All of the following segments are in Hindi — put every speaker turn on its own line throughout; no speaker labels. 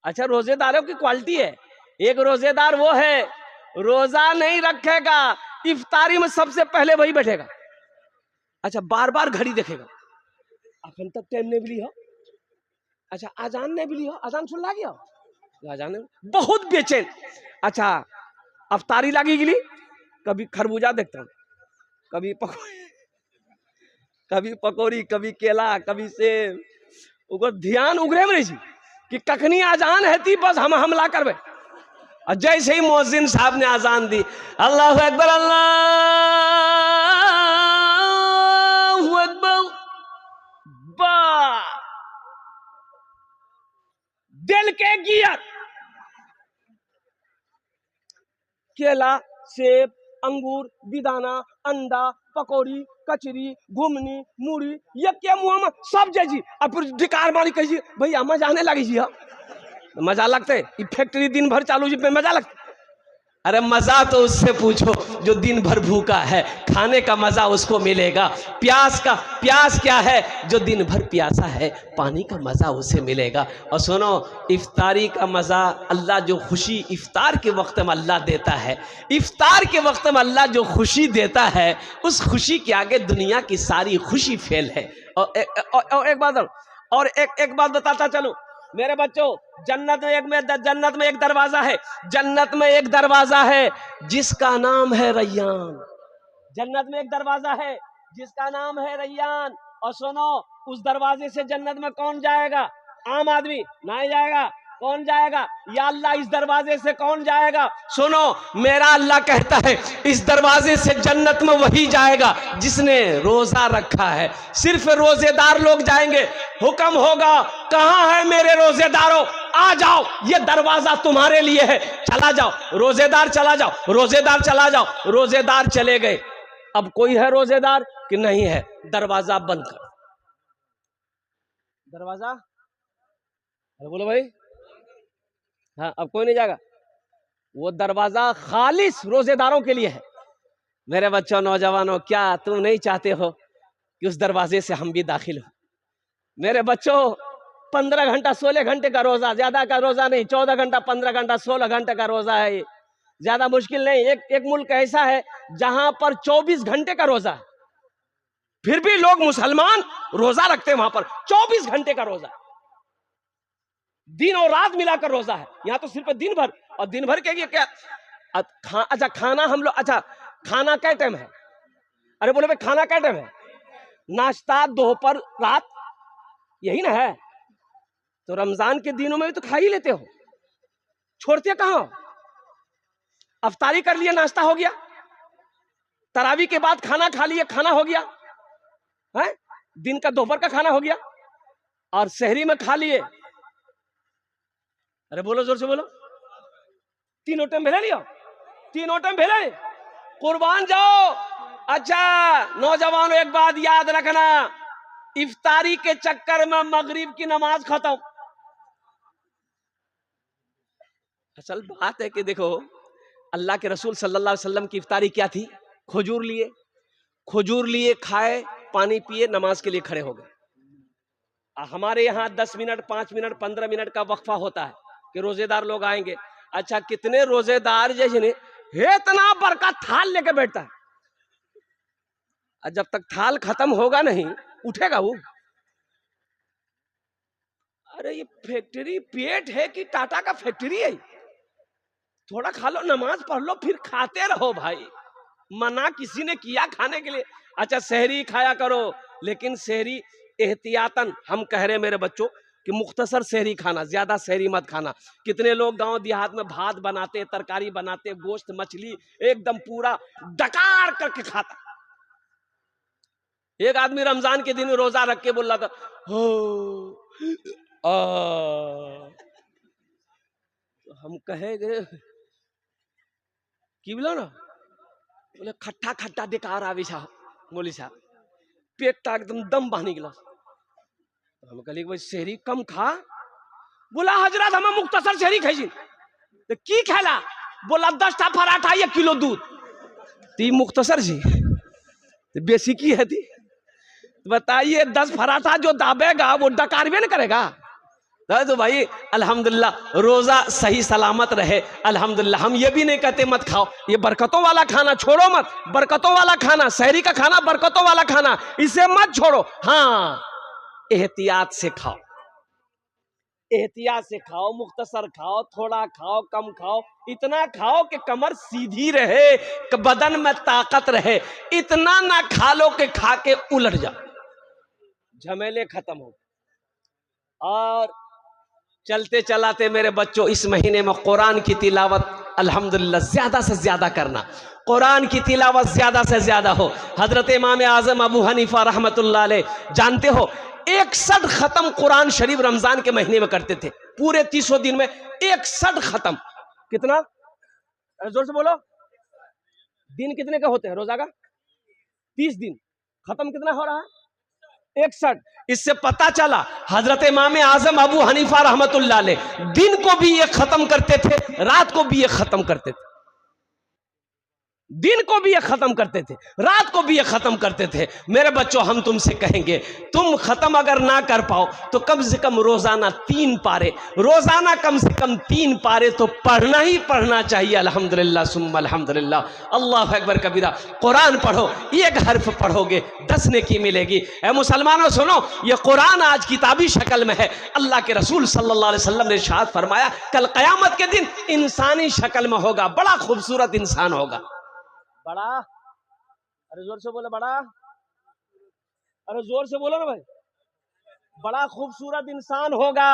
अच्छा, रोजेदारों की क्वालिटी है। एक रोजेदार वो है, रोजा नहीं रखेगा, इफ्तारी में सबसे पहले वही बैठेगा। अच्छा, बार बार घड़ी देखेगा, अखन तक टाइम नहीं मिली हो। अच्छा, अजान नहीं मिली हो, अजान सुन ला गया, अजान नहीं, बहुत बेचैन। अच्छा, अफ्तारी लगी गिली, कभी खरबूजा देखता हूँ, कभी कभी पकौड़ी, कभी केला, कभी सेब, ओकर ध्यान उगरे में नहीं कि कखनी अजान है थी, बस हम हमला करबे। और जैसे ही मुअज्जिन साहब ने अजान दी, अल्लाहु अकबर, अल्लाहु अकबर, बा दिल के गियर, केला, सेब, अंगूर, बिदाना, अंडा, पकौड़ी, कचरी, घुमनी, मूढ़ी, ये क्या मुँह में सब जैसी। अब फिर धिकार मारी कही भैया मजा आने लगी जी। मजा लगते, फैक्ट्री दिन भर चालू जी पे मजा लगता। अरे मजा तो उससे पूछो जो दिन भर भूखा है, खाने का मजा उसको मिलेगा। प्यास क्या है, जो दिन भर प्यासा है, पानी का मजा उसे मिलेगा। और सुनो, इफ्तारी का मजा, अल्लाह जो खुशी इफ्तार के वक्त में अल्लाह देता है, इफ्तार के वक्त में अल्लाह जो खुशी देता है, उस खुशी के आगे दुनिया की सारी खुशी फेल है। और एक बात बताता चलूं मेरे बच्चों, जन्नत में एक दरवाजा है, जन्नत में एक दरवाजा है जिसका नाम है रैयान। जन्नत में एक दरवाजा है जिसका नाम है रैयान। और सुनो, उस दरवाजे से जन्नत में कौन जाएगा? आम आदमी नहीं जाएगा। कौन जाएगा? या अल्लाह, इस दरवाजे से कौन जाएगा? सुनो, मेरा अल्लाह कहता है इस दरवाजे से जन्नत में वही जाएगा जिसने रोजा रखा है। सिर्फ रोजेदार लोग जाएंगे। हुक्म होगा, कहां है मेरे रोजेदारों, आ जाओ, ये दरवाजा तुम्हारे लिए है, चला जाओ। रोजेदार चला जाओ, रोजेदार चला जाओ। रोजेदार चले गए। अब कोई है रोजेदार कि नहीं है? दरवाजा बंद कर। दरवाजा, अरे बोलो भाई, हाँ, अब कोई नहीं जाएगा। वो दरवाजा खालिस रोजेदारों के लिए है। मेरे बच्चों, नौजवानों, क्या तुम नहीं चाहते हो कि उस दरवाजे से हम भी दाखिल हो? मेरे बच्चों, 15 घंटा 16 घंटे का रोजा, ज्यादा का रोजा नहीं, 14 घंटा 15 घंटा 16 घंटे का रोजा है। ये ज्यादा मुश्किल नहीं। एक मुल्क ऐसा है जहां पर 24 घंटे का रोजा है, फिर भी लोग मुसलमान रोजा रखते हैं। वहां पर 24 घंटे का रोजा, दिन और रात मिलाकर रोजा है। यहाँ तो सिर्फ दिन भर, और दिन भर के क्या? अच्छा, खाना हम लोग, अच्छा, खाना क्या टाइम है? अरे बोले भाई, खाना क्या टाइम है? नाश्ता, दोपहर, रात, यही ना है। तो रमजान के दिनों में भी तो खा ही लेते हो, छोड़ते कहां? अफ्तारी कर लिया, नाश्ता हो गया, तरावी के बाद खाना खा लिया, खाना हो गया है, दिन का दोपहर का खाना हो गया, और सहरी में खा लिए। अरे बोलो, जोर से बोलो, तीनों टाइम भेले लिया, तीनों टाइम भेले, कुर्बान जाओ। अच्छा नौजवानों, एक बात याद रखना, इफ्तारी के चक्कर में मगरिब की नमाज खत्म। असल बात है कि देखो, अल्लाह के रसूल सल्लल्लाहु अलैहि वसल्लम की इफ्तारी क्या थी? खजूर लिए, खजूर लिए, खाए, पानी पिए, नमाज के लिए खड़े हो गए। हमारे यहाँ 10 मिनट, 5 मिनट, 15 मिनट का वक्फा होता है कि रोजेदार लोग आएंगे। अच्छा, कितने रोजेदार जैसे ने इतना बड़का थाल लेके बैठता है, जब तक थाल खत्म होगा नहीं उठेगा वो। अरे ये फैक्ट्री पेट है कि टाटा का फैक्ट्री है? थोड़ा खा लो, नमाज पढ़ लो, फिर खाते रहो भाई। मना किसी ने किया खाने के लिए? अच्छा, सहरी खाया करो, लेकिन सहरी एहतियातन। हम कह रहे हैं मेरे बच्चों कि मुख्तसर सहरी खाना, ज्यादा सहरी मत खाना। कितने लोग गांव देहात में भात बनाते, तरकारी बनाते, गोश्त मछली एकदम पूरा डकार करके खाता। एक आदमी रमजान के दिन रोजा रख के बोल रहा था, हो तो हम कहेंगे कि बोलो ना, बोले खट्टा खट्टा बेकार आवे साहब, बोली साहब पेट एकदम दम बहनी गिला। हम कहली भाई शहरी कम खा। बोला हजरत हमें मुख्तसर शहरी खाई तो की खेला? बोला 10 पराठा 1 किलो दूध। ती मुख्तसर जी तो बेसी की है थी? बताइए, 10 पराठा जो दाबेगा वो डकारवे न करेगा? तो भाई अल्हम्दुलिल्लाह रोजा सही सलामत रहे। अल्हम्दुलिल्लाह हम ये भी नहीं कहते मत खाओ, ये बरकतों वाला खाना छोड़ो मत, बरकतों वाला खाना, सहरी का खाना बरकतों वाला खाना, इसे मत छोड़ो। हाँ, एहतियात से खाओ, एहतियात से खाओ, मुख्तसर खाओ, थोड़ा खाओ, कम खाओ, इतना खाओ कि कमर सीधी रहे, कि बदन में ताकत रहे। इतना ना खा लो कि खा के उलट जाओ, झमेले खत्म हो। और चलते चलाते मेरे बच्चों, इस महीने में कुरान की तिलावत अल्हम्दुलिल्लाह ज्यादा से ज्यादा करना, कुरान की तिलावत ज्यादा से ज्यादा हो। हजरत इमाम आजम अबू हनीफा रहमतुल्लाह अलैह जानते हो 61 खत्म कुरान शरीफ रमजान के महीने में करते थे। पूरे 300 दिन में 61 खत्म। कितना? अरे जोर से बोलो। दिन कितने का होते हैं रोजा का? 30 दिन। खत्म कितना हो रहा है? 61। इससे पता चला हजरत इमाम आजम अबू हनीफा रहमतुल्लाह अलैह दिन को भी ये खत्म करते थे, रात को भी ये खत्म करते थे। दिन को भी ये खत्म करते थे, रात को भी ये खत्म करते थे। मेरे बच्चों, हम तुमसे कहेंगे, तुम खत्म अगर ना कर पाओ तो कम से कम रोजाना 3 पारे, रोजाना कम से कम 3 पारे तो पढ़ना ही पढ़ना चाहिए। अल्हम्दुलिल्लाह सुम्मा अल्हम्दुलिल्लाह, अल्लाह अकबर कबीरा। कुरान पढ़ो, एक हर्फ पढ़ोगे 10 नेकी मिलेगी। ऐ मुसलमानों सुनो, ये कुरान आज किताबी शक्ल में है। अल्लाह के रसूल सल्लल्लाहु अलैहि वसल्लम ने इरशाद फरमाया, कल क़यामत के दिन इंसानी शक्ल में होगा, बड़ा खूबसूरत इंसान होगा। बड़ा, अरे जोर से बोलो, बड़ा, अरे जोर से बोलो ना भाई। बड़ा खूबसूरत इंसान होगा,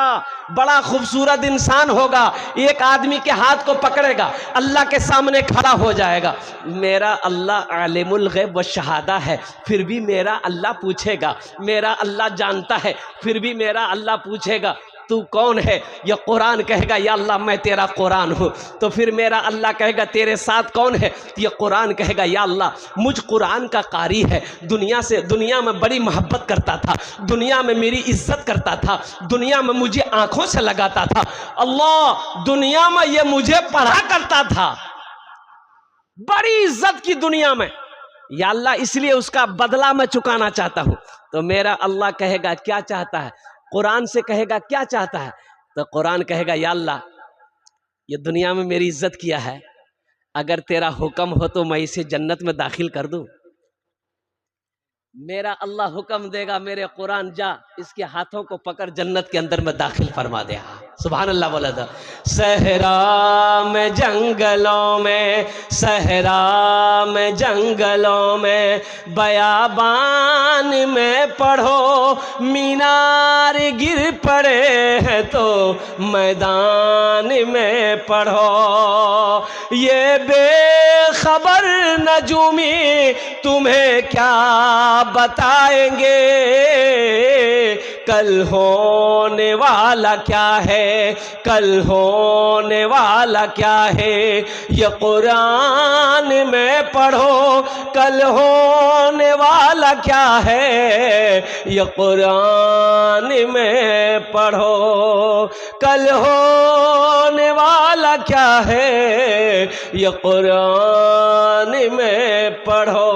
बड़ा खूबसूरत इंसान होगा। एक आदमी के हाथ को पकड़ेगा, अल्लाह के सामने खड़ा हो जाएगा। मेरा अल्लाह आलिमुल गैब व शहादा है, फिर भी मेरा अल्लाह पूछेगा। मेरा अल्लाह जानता है, फिर भी मेरा अल्लाह पूछेगा तू कौन है? ये कुरान कहेगा या अल्लाह मैं तेरा कुरान हूँ। तो फिर मेरा अल्लाह कहेगा तेरे साथ कौन है? ये कुरान कहेगा या अल्लाह मुझ कुरान का कारी है, दुनिया में बड़ी मोहब्बत करता था, दुनिया में मेरी इज्जत करता था, दुनिया में मुझे आंखों से लगाता था। अल्लाह दुनिया में ये मुझे पढ़ा करता था, बड़ी इज्जत की दुनिया में, या अल्लाह इसलिए उसका बदला मैं चुकाना चाहता हूँ। तो मेरा अल्लाह कहेगा क्या चाहता है? कुरान से कहेगा क्या चाहता है? तो कुरान कहेगा या अल्लाह ये दुनिया में मेरी इज्जत किया है, अगर तेरा हुक्म हो तो मैं इसे जन्नत में दाखिल कर दूं। मेरा अल्लाह हुक्म देगा, मेरे कुरान जा इसके हाथों को पकड़ जन्नत के अंदर में दाखिल फरमा दे। सुभान अल्लाह बोला था। सहरा में जंगलों में, सहरा में जंगलों में, बयाबान में पढ़ो, मीनार गिर पड़े हैं तो मैदान में पढ़ो। ये बेखबर नजूमी तुम्हें क्या बताएंगे, कल होने वाला क्या है, कल होने वाला क्या है। ये कुरान में पढ़ो, कल होने वाला क्या है। ये कुरान में पढ़ो, कल होने वाला क्या है। ये कुरान में पढ़ो।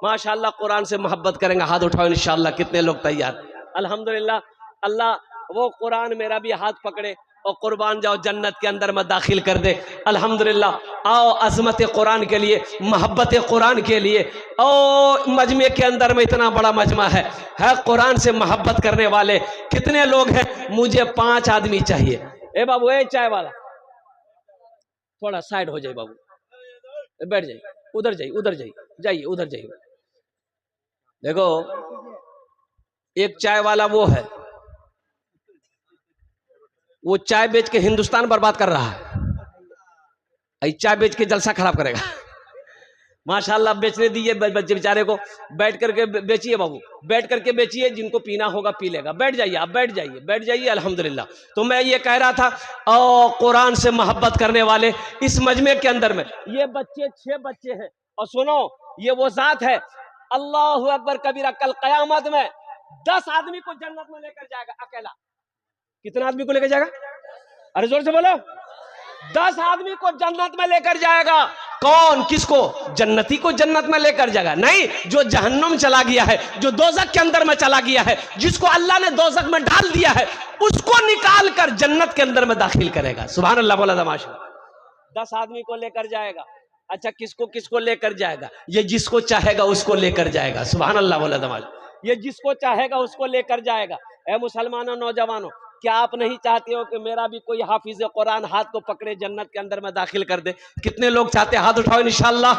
माशाअल्लाह, कुरान से मोहब्बत करेंगे, हाथ उठाओ इंशाअल्लाह। कितने लोग तैयार? अल्हम्दुलिल्लाह, अल्लाह वो कुरान मेरा भी हाथ पकड़े और कुर्बान जाओ जन्नत के अंदर में दाखिल कर दे। अल्हम्दुलिल्लाह, आओ अज़मत कुरान के लिए, मोहब्बत कुरान के लिए। और मजमे के अंदर में इतना बड़ा मजमा है कुरान से मोहब्बत करने वाले कितने लोग हैं? मुझे 5 आदमी चाहिए। ए बाबू, ए चाय वाला, थोड़ा साइड हो जाए बाबू, बैठ जाइए, उधर जाइए, उधर जाइए, जाइए उधर जाइए। देखो, एक चाय वाला वो है, वो चाय बेच के हिंदुस्तान बर्बाद कर रहा है। चाय बेच के जलसा खराब करेगा। माशाल्लाह, बेचने दीजिए बच्चे बेचारे को, बैठ करके बेचिए बाबू, बैठ करके बेचिए, जिनको पीना होगा पी लेगा। बैठ जाइए, आप बैठ जाइए, बैठ जाइए। अल्हम्दुलिल्लाह। तो मैं ये कह रहा था, और कुरान से मोहब्बत करने वाले इस मजमे के अंदर में ये बच्चे 6 बच्चे हैं। और सुनो, ये वो जात है, अल्लाहु अकबर कबीरा, कल कयामत में 10 आदमी को जन्नत में लेकर जाएगा अकेला। कितना आदमी को लेकर जाएगा? अरे जोर से बोलो। 10 आदमी को जन्नत में लेकर जाएगा। कौन किसको? जन्नती को जन्नत में लेकर जाएगा? नहीं, जो जहन्नुम चला गया है, जो दोजख के अंदर में चला गया है, जिसको अल्लाह ने दोजख में डाल दिया है, उसको निकाल कर जन्नत के अंदर में दाखिल करेगा। सुभान अल्लाह बोला तमाशा। 10 आदमी को लेकर जाएगा। अच्छा, किसको किसको लेकर जाएगा? ये जिसको चाहेगा उसको लेकर जाएगा। सुभान अल्लाह बोला तमाशा। ये जिसको चाहेगा उसको लेकर जाएगा। ए मुसलमानों, नौजवानों, क्या आप नहीं चाहते हो कि मेरा भी कोई हाफिज कुरान हाथ को पकड़े जन्नत के अंदर में दाखिल कर दे? कितने लोग चाहते हैं? हाथ उठाओ इंशाअल्लाह।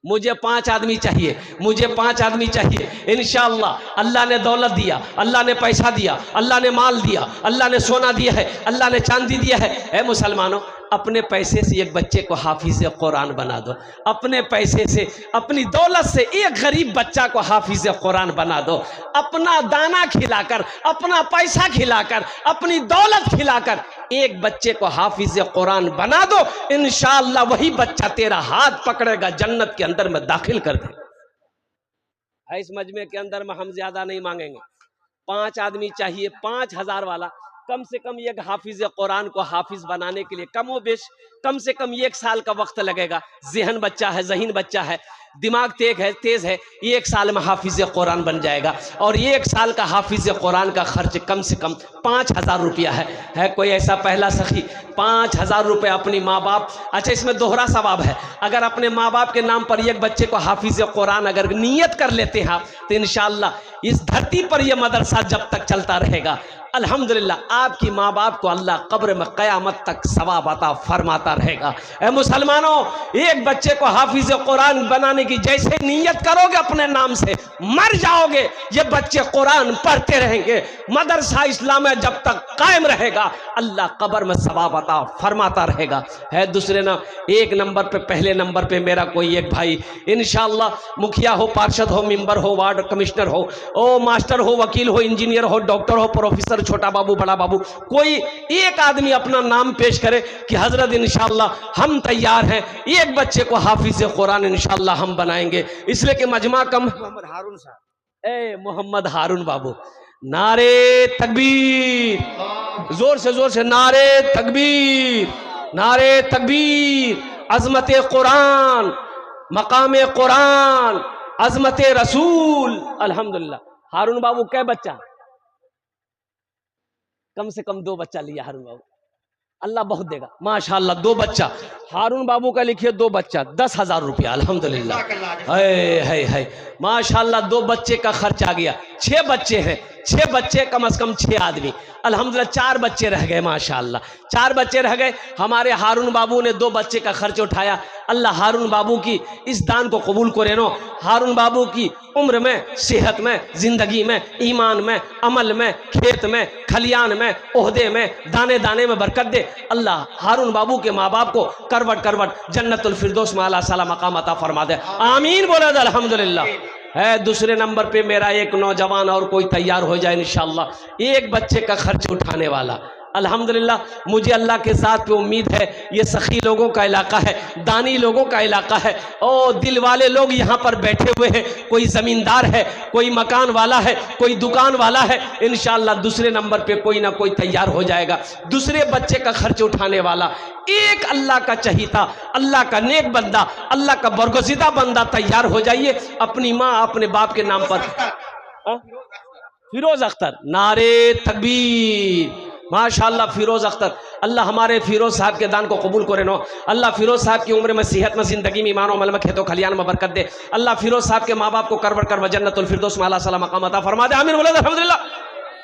मुझे 5 आदमी चाहिए, मुझे 5 आदमी चाहिए इंशाअल्लाह। अल्लाह ने दौलत दिया, अल्लाह ने पैसा दिया, अल्लाह ने माल दिया, अल्लाह ने सोना दिया है, अल्लाह ने चांदी दिया है। ए मुसलमानों, अपने पैसे से एक बच्चे को हाफिज कुरान बना दो। अपने पैसे से, अपनी दौलत से एक गरीब बच्चा को हाफिज कुरान बना दो। अपना दाना खिलाकर, अपना पैसा खिलाकर, अपनी दौलत खिलाकर एक बच्चे को हाफिज कुरान बना दो। इंशाअल्लाह वही बच्चा तेरा हाथ पकड़ेगा, जन्नत के अंदर में दाखिल कर दे। इस मजमे के अंदर में हम ज्यादा नहीं मांगेंगे। 5 आदमी चाहिए, 5000 वाला। कम से कम एक हाफिज कुरान को हाफिज बनाने के लिए कमो बेश कम से कम 1 साल का वक्त लगेगा। ज़हन बच्चा है, ज़हीन बच्चा है, दिमाग तेज है। 1 साल में हाफिज कुरान बन जाएगा। और 1 साल का हाफिज कुरान का खर्च कम से कम 5000 रुपया है। कोई ऐसा पहला सखी 5000 रुपये अपनी माँ बाप। अच्छा, इसमें दोहरा सवाब है। अगर अपने माँ बाप के नाम पर एक बच्चे को हाफिज कुरान अगर नियत कर लेते हैं तो इंशाअल्लाह इस धरती पर यह मदरसा जब तक चलता रहेगा, अल्हम्दुलिल्लाह आपकी माँ बाप को अल्लाह कब्र में क़यामत तक सवाब अता फरमाता रहेगा। ए मुसलमानों, एक बच्चे को हाफिज कुरान बनाने की जैसे नीयत करोगे अपने नाम से, मर जाओगे, ये बच्चे कुरान पढ़ते रहेंगे। मदरसा इस्लाम जब तक कायम रहेगा, अल्लाह कब्र में सवाब अता फरमाता रहेगा। है दूसरे ना, 1 नंबर पे, पहले नंबर पे मेरा कोई एक भाई इंशाअल्लाह, मुखिया हो, पार्षद हो, मेंबर हो, वार्ड कमिश्नर हो, ओ मास्टर हो, वकील हो, इंजीनियर हो, डॉक्टर हो, प्रोफेसर, छोटा बाबू, बड़ा बाबू, कोई एक आदमी अपना नाम पेश करे कि हजरत इंशाअल्लाह हम तैयार हैं, एक बच्चे को हाफिज कुरान इंशाअल्लाह हम बनाएंगे। इसलिए कि मजमा कम। मोहम्मद हारून साहब, ए मोहम्मद हारून बाबू, नारे तकबीर, जोर से नारे तकबीर, नारे तकबीर। अजमत कुरान, मकाम कुरान, अजमत रसूल। अल्हम्दुलिल्लाह। हारून बाबू कै बच्चा? कम से कम 2 बच्चा लिया हारून बाबू। अल्लाह बहुत देगा माशाअल्लाह। 2 बच्चा हारून बाबू का लिखिए, 2 बच्चा 10,000 रुपया। अल्हम्दुलिल्लाह, है माशाअल्लाह। 2 बच्चे का खर्च आ गया। 6 बच्चे हैं, 6 बच्चे कम से कम 6 आदमी। अल्हम्दुलिल्लाह 4 बच्चे रह गए माशाअल्लाह, 4 बच्चे रह गए। हमारे हारून बाबू ने 2 बच्चे का खर्च उठाया। अल्लाह हारून बाबू की इस दान को कबूल करे नो। हारून बाबू की उम्र में, सेहत में, जिंदगी में, ईमान में, अमल में, खेत में, खलियान में, ओहदे में, दाने दाने में बरकत दे। अल्लाह हारून बाबू के माँ बाप को करवट करवट जन्नतुल फिरदौस में आला साला मकाम अता फरमा दे। आमीन बोले अल्हम्दुलिल्लाह। है दूसरे नंबर पे मेरा एक नौजवान और कोई तैयार हो जाए इंशाअल्लाह, एक बच्चे का खर्च उठाने वाला। अल्हम्दुलिल्लाह, मुझे अल्लाह के साथ पे उम्मीद है, ये सखी लोगों का इलाका है, दानी लोगों का इलाका है। ओ दिल वाले लोग यहाँ पर बैठे हुए हैं। कोई ज़मींदार है, कोई मकान वाला है, कोई दुकान वाला है। इंशाअल्लाह दूसरे नंबर पे कोई ना कोई तैयार हो जाएगा। दूसरे बच्चे का खर्च उठाने वाला एक अल्लाह का चहीता, अल्लाह का नेक बंदा, अल्लाह का बरगुज़िदा बंदा तैयार हो जाइए अपनी माँ, अपने बाप के नाम पर। फिरोज अख्तर, नारे तकबीर, माशाअल्लाह। फिरोज अख्तर, अल्लाह हमारे फिरोज साहब के दान को कबूल करे नो। अल्लाह फिरोज साहब की उम्र में, सेहत में, जिंदगी में, ईमान अमल में, खेतों खलियान में बरकत दे। अल्लाह फिरोज साहब के माँ बाप को करवट कर जन्नतुल फिरदौस में आला साला मकाम अता फरमा दे। आमीन बोले अल्हम्दुलिल्लाह।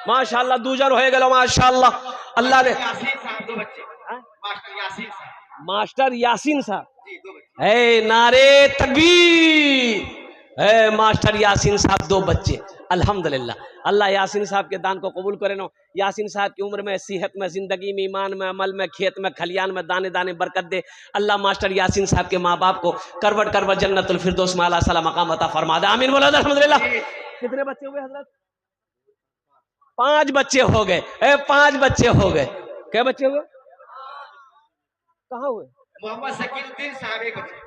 माशाअल्लाह दूजन हो गए माशाअल्लाह। अल्लाह ने मास्टर यासीन साहब, है नारे तकबीर, है मास्टर यासीन साहब 2 बच्चे। अल्हम्दुलिल्लाह, अल्लाह यासीन साहब के दान को कबूल करे नो। यासीन साहब की उम्र में, सेहत में, जिंदगी में, ईमान में, अमल में, खेत में, खलियान में, दाने दाने बरकत दे। अल्लाह मास्टर यासीन साहब के माँ बाप को करवट करवट जन्नतुल फिरदौस में आला साला मकाम अता फरमा दे। आमीन बोला अल्हम्दुलिल्लाह। कितने बच्चे हुए हजरत? 5 बच्चे हो गए। 5 बच्चे हो गए। क्या बच्चे हुए? कहाँ हुए?
मोहम्मद शकीलुद्दीन साहब एक बच्चे।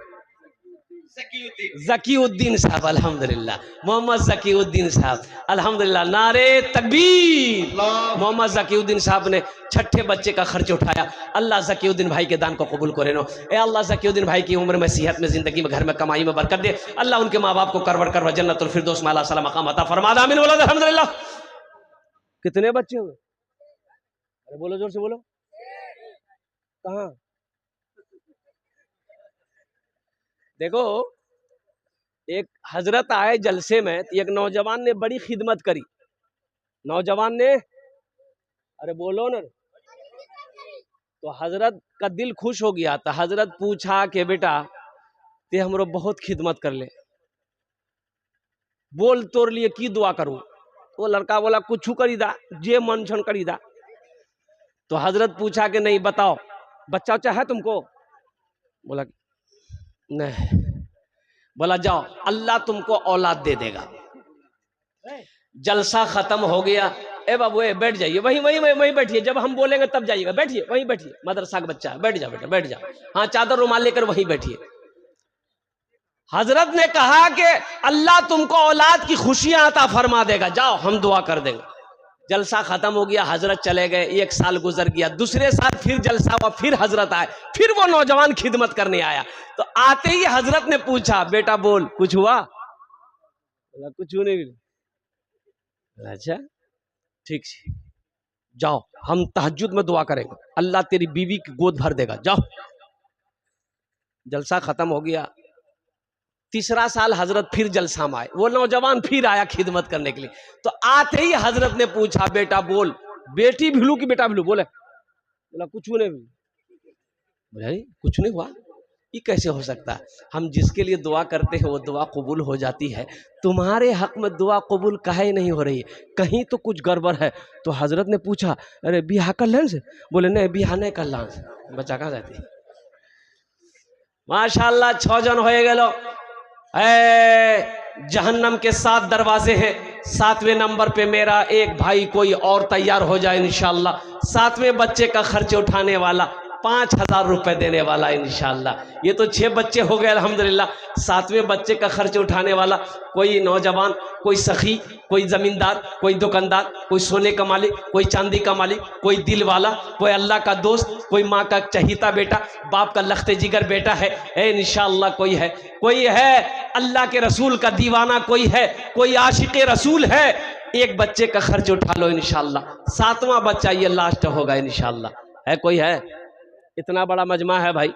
जकीउद्दीन साहब, अल्हम्दुलिल्लाह, मोहम्मद जकीउद्दीन साहब, अल्हम्दुलिल्लाह, नारे तकबीर। मोहम्मद जकीउद्दीन साहब ने छठे बच्चे का खर्च उठाया। अल्लाह जकीउद्दीन भाई के दान को कबूल करे नो। ए अल्लाह जकीउद्दीन भाई की उम्र में, सेहत में, जिंदगी में, घर में, कमाई में बरकत दे। अल्लाह उनके माँ बाप को करवर करवर जन्नतुल फिरदौस में आला साला मकाम अता फरमा दे। आमीन बोलो अल्हम्दुलिल्लाह। कितने बच्चे हुए? अरे बोलो, जोर से बोलो। कहाँ? देखो, एक हजरत आए जलसे में, एक नौजवान ने बड़ी खिदमत करी। नौजवान ने, अरे बोलो ना, तो हजरत का दिल खुश हो गया। तो हजरत पूछा कि बेटा ते हमरो बहुत खिदमत कर ले, बोल तोर लिए की दुआ करूं? वो लड़का बोला कुछ करी दा, जे मन छन करी दा। तो हजरत पूछा कि नहीं बताओ, बच्चा उच्चा है तुमको? बोला नहीं। बोला जाओ, अल्लाह तुमको औलाद दे देगा। जलसा खत्म हो गया। ए बाबू ए बैठ जाइए, वहीं वहीं वहीं बैठिए, जब हम बोलेंगे तब जाइएगा, बैठिए वहीं बैठिए, मदरसा का बच्चा है, बैठ जाओ बेटा, बैठ जाओ। हाँ, चादर रुमाल लेकर वहीं बैठिए। हजरत ने कहा कि अल्लाह तुमको औलाद की खुशियां अता फरमा देगा, जाओ हम दुआ कर देंगे। जलसा खत्म हो गया, हजरत चले गए। एक साल गुजर गया, दूसरे साल फिर जलसा हुआ, फिर हजरत आए, फिर वो नौजवान खिदमत करने आया। तो आते ही हजरत ने पूछा बेटा बोल कुछ हुआ? बोला कुछ नहीं। अच्छा ठीक है, जाओ हम तहज्जुद में दुआ करेंगे, अल्लाह तेरी बीवी की गोद भर देगा, जाओ। जलसा खत्म हो गया। तीसरा साल हजरत फिर जलसा में आए, वो नौजवान फिर आया खिदमत करने के लिए। तो आते ही हजरत ने पूछा बेटा बोल, बेटी भिलू की बेटा भिलू? बोले बोला कुछ नहीं। बोला कुछ नहीं हुआ, ये कैसे हो सकता है? हम जिसके लिए दुआ करते हैं वो दुआ कबूल हो जाती है, तुम्हारे हक में दुआ कबूल काहे नहीं हो रही है? कहीं तो कुछ गड़बड़ है। तो हजरत ने पूछा अरे बिहा कर लें से? बोले नहीं बिहा नहीं कर ला, बच्चा कहाँ जाती? माशाल्लाह 6 जन हो गए। जहन्नम के 7 दरवाजे हैं, 7वें नंबर पे मेरा एक भाई कोई और तैयार हो जाए इंशाल्लाह, 7वें बच्चे का खर्च उठाने वाला, 5,000 रुपए देने वाला इंशाल्लाह। ये तो 6 बच्चे हो गए अल्हम्दुलिल्लाह। 7वें बच्चे का खर्च उठाने वाला कोई नौजवान, कोई सखी, कोई जमींदार, कोई दुकानदार, कोई सोने का मालिक, कोई चांदी का मालिक, कोई दिल वाला, कोई अल्लाह का दोस्त, कोई माँ का चहीता बेटा, बाप का लख्ते जिगर बेटा है इंशाल्लाह। कोई है अल्लाह के रसूल का दीवाना, कोई है कोई आशिक रसूल है, एक बच्चे का खर्च उठा लो इंशाल्लाह। 7वां बच्चा ये लास्ट होगा इंशाल्लाह। है कोई है? इतना बड़ा मजमा है भाई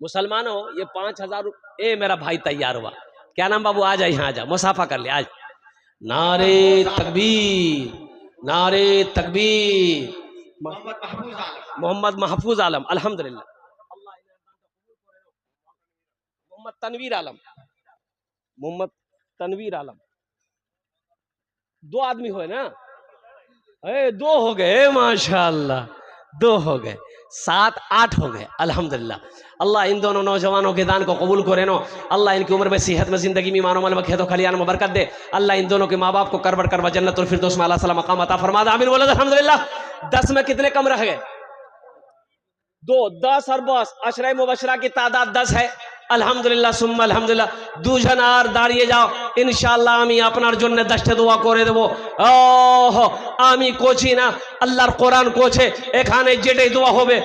मुसलमानों। ये 5,000 ए मेरा भाई तैयार हुआ, क्या नाम बाबू? आ जाए यहाँ, आ जा, मुसाफा कर ले आज। नारे तकबीर, नारे तकबीर। मोहम्मद महफूज आलम, अल्हम्दुलिल्लाह। मोहम्मद तनवीर आलम, मोहम्मद तनवीर आलम। 2 आदमी हुए ना? 2 हो गए माशाल्लाह, 2 हो गए, 7 8 हो गए अल्हम्दुलिल्लाह। अल्लाह इन दोनों नौजवानों के दान को कबूल करे नो। अल्लाह इनकी उम्र में, सेहत में, जिंदगी में, मानो माल में, खेतों खलियान में बरकत दे। अल्लाह इन दोनों के माँ बाप को करवर करवा जन्नतुल फिरदौस में आला साला मकाम अता फरमा दे। आमीन बोलो अल्हम्दुलिल्लाह। 10 में कितने कम रह गए? 2, 10 और 10 अशरा मुबशरा की तादाद 10 है अल्हम्दुलिल्लाह सुम्मा अल्हम्दुलिल्लाह। दुजन আর দাঁড়িয়ে যাও ইনশাআল্লাহ। আমি আপনার জন্য 10টা দোয়া করে দেব। আমি কোচি না, আল্লাহর কোরআন কোচে, এখানে যেটাই দোয়া হবে।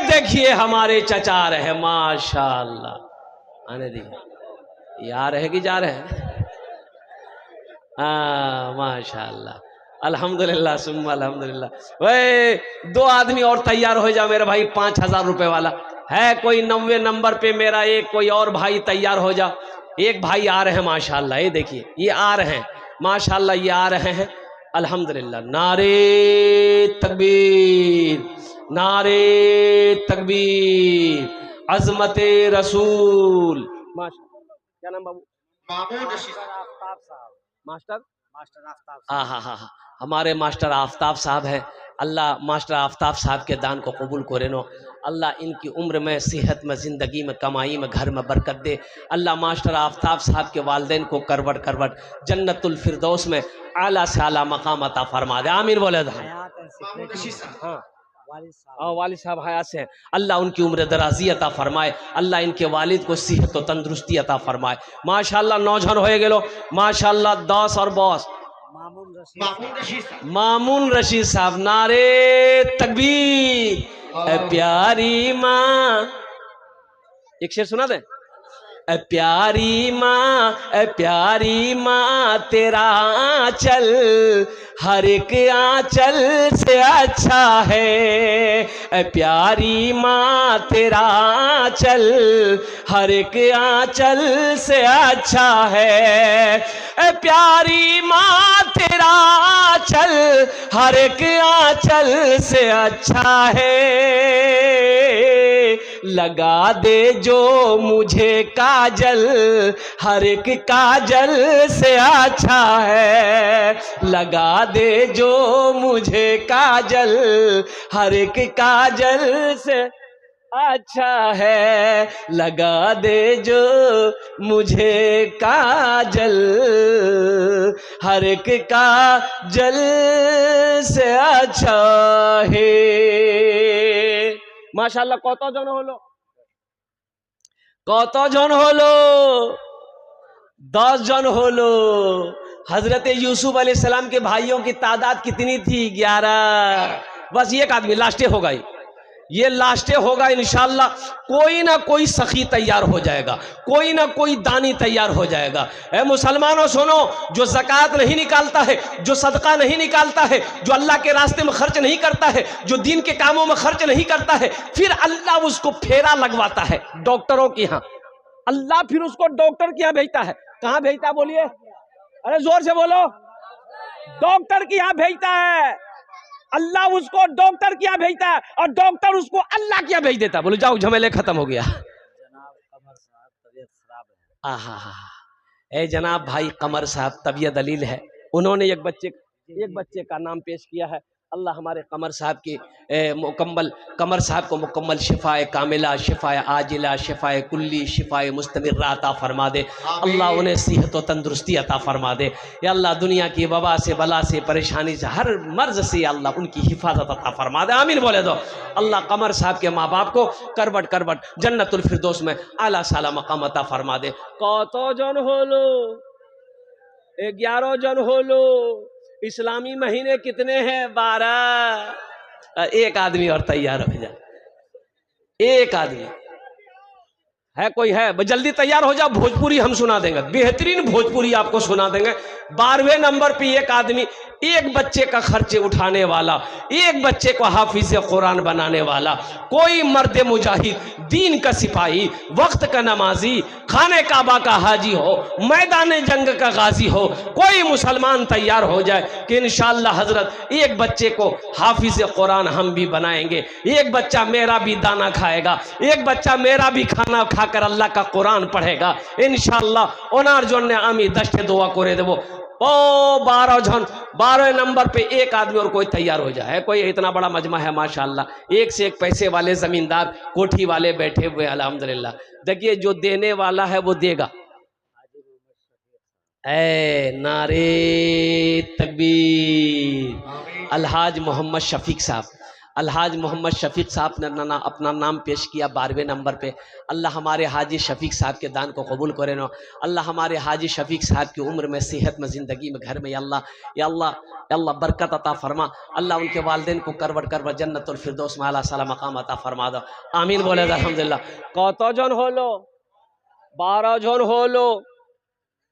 देखिए हमारे चचा आ रहे हैं माशाल्लाह। आने दीजिए, ये आ रहे कि जा रहे हैं? माशाल्लाह अल्हम्दुलिल्लाह सुम्मा अल्हम्दुलिल्लाह। वे 2 आदमी और तैयार हो जाओ मेरे भाई, 5,000 रुपए वाला है कोई 90 नंबर पे मेरा एक कोई और भाई तैयार हो जाओ। एक भाई आ रहे हैं माशाल्लाह, ये देखिए ये आ रहे हैं माशाल्लाह, ये आ रहे हैं अल्हम्दुलिल्लाह। नारे तकबीर, नारे तकबीर, अजमते रसूल। क्या नाम बाबू? मास्टर हाँ, हमारे मास्टर आफ्ताब साहब हैं। अल्लाह मास्टर आफ्ताब साहब के दान को कबूल करे नो। अल्लाह इनकी उम्र में, सेहत में, ज़िंदगी में, कमाई में, घर में बरकत दे। अल्लाह मास्टर आफ्ताब साहब के वालिदैन को करवट करवट जन्नतुल फिरदौस में आला से आला मकाम अता फरमा दे। आमीन बोले। हाँ वालिद साहब हयात से हैं, अल्लाह उनकी उम्र दराजी अता फरमाए, अल्लाह इनके वालिद को सेहत और तंदुरुस्ती अता फरमाए। माशाल्लाह नौजवान हो गेलो, माशाल्लाह 10 और बॉस मामून रशीद साहब, नारे तकबीर। ए प्यारी माँ, एक शेर सुना दे। ए प्यारी माँ तेरा आंचल हर एक आंचल से अच्छा है। ए प्यारी माँ तेरा आंचल हर एक आंचल से अच्छा है। ए प्यारी माँ तेरा आंचल हर एक आंचल से अच्छा है। लगा दे जो मुझे काजल हर एक काजल से अच्छा है। लगा दे जो मुझे काजल हर एक काजल से अच्छा है। लगा दे जो मुझे काजल हर एक काजल से अच्छा है। माशाल्लाह কতজন হলো 10 जन होलो। हजरत यूसुफ अलैहिस्सलाम के भाइयों की तादाद कितनी थी? 11। बस एक आदमी लास्टे होगा, ये लास्टे होगा इंशाअल्लाह। कोई ना कोई सखी तैयार हो जाएगा, कोई ना कोई दानी तैयार हो जाएगा। ए मुसलमानों सुनो, जो ज़कात नहीं निकालता है, जो सदका नहीं निकालता है, जो अल्लाह के रास्ते में खर्च नहीं करता है, जो दीन के कामों में खर्च नहीं करता है, फिर अल्लाह उसको फेरा लगवाता है डॉक्टरों के यहाँ। अल्लाह फिर उसको डॉक्टर के यहाँ भेजता है। कहाँ भेजता है बोलिए? अरे जोर से बोलो। डॉक्टर के यहाँ भेजता है। अल्लाह उसको डॉक्टर क्या भेजता है और डॉक्टर उसको अल्लाह क्या भेज देता है। बोलो जाओ, झमेले खत्म हो गया। ए जनाब भाई कमर साहब तबीयत दलील है। उन्होंने एक बच्चे का नाम पेश किया है। अल्लाह हमारे कमर साहब की कमर साहब को मुकम्मल शिफाए कामिला, शिफाए आजिला, शिफाए कुल्ली, शिफाए मुस्तमिर्रा अता फरमा दे। अल्लाह उन्हें सेहत और तंदुरुस्ती अता फरमा दे। या अल्लाह दुनिया की वबा से, बला से, परेशानी से, हर मर्ज से अल्लाह उनकी हिफाजत अता फरमा दे। आमीन बोले दो। अल्लाह कमर साहब के माँ बाप को करबट करबट जन्नतुल फिरदौस में आला साला मकाम अता फरमा दे। कत जन होलो? 11 जन होलो। इस्लामी महीने कितने हैं? 12। एक आदमी और तैयार हो जाए। एक आदमी है, कोई है? जल्दी तैयार हो जाओ, भोजपुरी हम सुना देंगे, बेहतरीन भोजपुरी आपको सुना देंगे। 12वें नंबर पे एक आदमी, एक बच्चे का खर्चे उठाने वाला, एक बच्चे को हाफिज कुरान बनाने वाला, कोई मर्द मुजाहिद, दीन का सिपाही, वक्त का नमाजी, खाने काबा का हाजी हो, मैदान जंग का गाजी हो, कोई मुसलमान तैयार हो जाए कि इंशाअल्लाह हजरत एक बच्चे को हाफिज कुरान हम भी बनाएंगे। एक बच्चा मेरा भी दाना खाएगा, एक बच्चा मेरा भी खाना खाकर अल्लाह का कुरान पढ़ेगा इंशाअल्लाह। ओनार जोन ने आमी दस्ते दुआ करे देवो। ओ 12 जन, 12वें नंबर पे एक आदमी और कोई तैयार हो जाए। कोई इतना बड़ा मजमा है माशाअल्लाह, एक से एक पैसे वाले, जमींदार, कोठी वाले बैठे हुए अल्हम्दुलिल्लाह। देखिए जो देने वाला है वो देगा। ए नारे तकबीर। अलहाज मोहम्मद शफीक साहब, अलहाज मोहम्मद शफीक साहब ने अपना नाम पेश किया 12वें नंबर पे। अल्लाह हमारे हाजी शफीक साहब के दान को कबूल करे ना। अल्लाह हमारे हाजी शफीक साहब की उम्र में, सेहत में, ज़िंदगी में, घर में या अल्लाह बरकत अता फरमा। अल्लाह उनके वालिदैन को करवट करवट जन्नतुल फिरदौस में आला साला मकाम अता फरमा दो। आमीन बोले अल्हम्दुलिल्लाह। कत जन होलो? 12 जन होलो।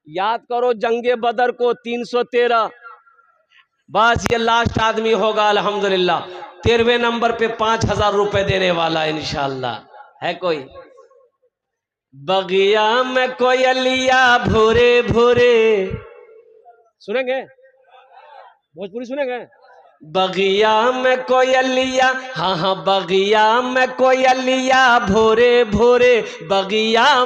याद करो जंगे बदर को 313। बस ये लास्ट आदमी होगा अल्हम्दुलिल्लाह। 13वें नंबर पे 5000 रुपए देने वाला इंशाअल्लाह। है कोई? बगिया में कोयलिया भूरे भूरे, सुनेंगे भोजपुरी सुनेंगे? बगिया में कोयलिया, हाँ हाँ बगिया में कोयलिया भोरे भोरे, बगिया